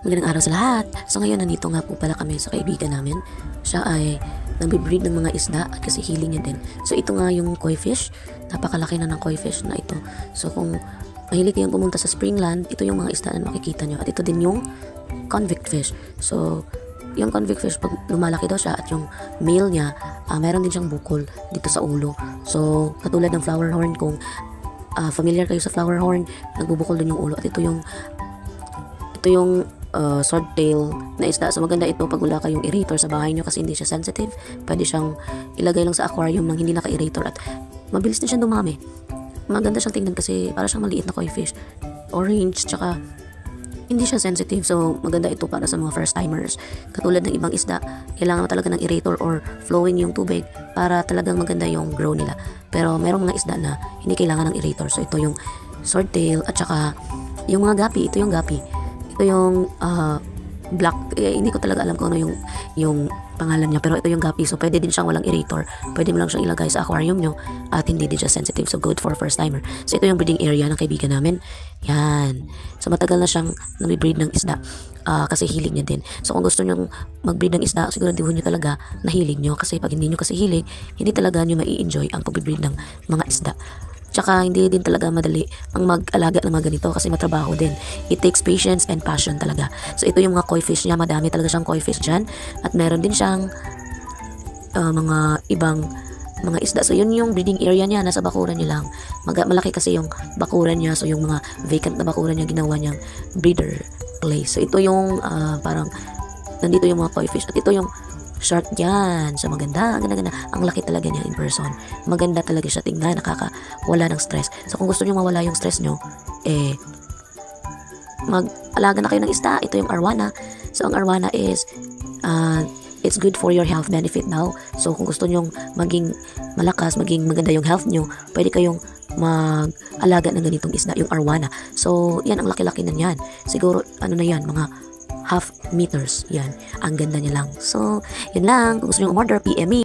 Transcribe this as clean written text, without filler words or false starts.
Magandang araw sa lahat. So ngayon nandito nga po pala kami sa kaibigan namin. Siya ay nagbe-breed ng mga isda at kasi hiling niya din. So ito nga yung koi fish. Napakalaki na ng koi fish na ito. So kung mahilig kayong pumunta sa Springland, ito yung mga isda na makikita nyo. At ito din yung convict fish. So yung convict fish, pag lumalaki daw siya at yung male niya, meron din siyang bukol dito sa ulo. So katulad ng flower horn, kung familiar kayo sa flower horn, nagbubukol din yung ulo. At ito yung swordtail na isda. So maganda ito pag wala kayong aerator sa bahay nyo kasi hindi siya sensitive. Pwede siyang ilagay lang sa aquarium nang hindi naka-aerator at mabilis din siyang dumami. Maganda siyang tingnan kasi para siyang maliit na koi fish. Orange, tsaka hindi siya sensitive. So maganda ito para sa mga first timers. Katulad ng ibang isda, kailangan mo talaga ng aerator or flowing yung tubig para talagang maganda yung grow nila. Pero merong mga isda na hindi kailangan ng aerator. So ito yung swordtail at saka yung mga gapi. Ito yung gapi. Ito yung black, hindi ko talaga alam kung ano yung pangalan niya, pero ito yung gapi. So pwede din siyang walang aerator, pwede mo lang siyang ilagay sa aquarium nyo at hindi din siya sensitive, so good for first timer. So ito yung breeding area ng kaibigan namin. Yan, so matagal na siyang nabibreed ng isda kasi hilig niya din. So kung gusto nyo mag-breed ng isda, siguraduhin nyo talaga na hilig nyo, kasi pag hindi nyo kasi hilig, hindi talaga nyo mai-enjoy ang pag-breed ng mga isda. Tsaka hindi din talaga madali ang mag-alaga ng mga ganito kasi matrabaho din. It takes patience and passion talaga. So ito yung mga koi fish niya, madami talaga siyang koi fish dyan. At meron din siyang mga ibang mga isda. So yun yung breeding area niya, nasa bakuran niya lang. Malaki kasi yung bakuran niya, so yung mga vacant na bakuran niya ginawa niyang breeder place. So ito yung parang nandito yung mga koi fish at ito yung shark yan. So maganda, ganda. Ang laki talaga niya in person. Maganda talaga siya tingnan, nakakawala ng stress. So kung gusto niyo mawala yung stress nyo, mag-alaga na kayo ng isda. Ito yung arwana. So ang arwana is it's good for your health benefit daw. So kung gusto nyong maging malakas, maging maganda yung health nyo, pwede kayong mag-alaga ng ganitong isda, yung arwana. So yan, ang laki-laki na yan. Siguro ano na yan, mga half meters yan. Ang ganda niya lang. So, yun lang. Kung gusto nyo umorder, PM me.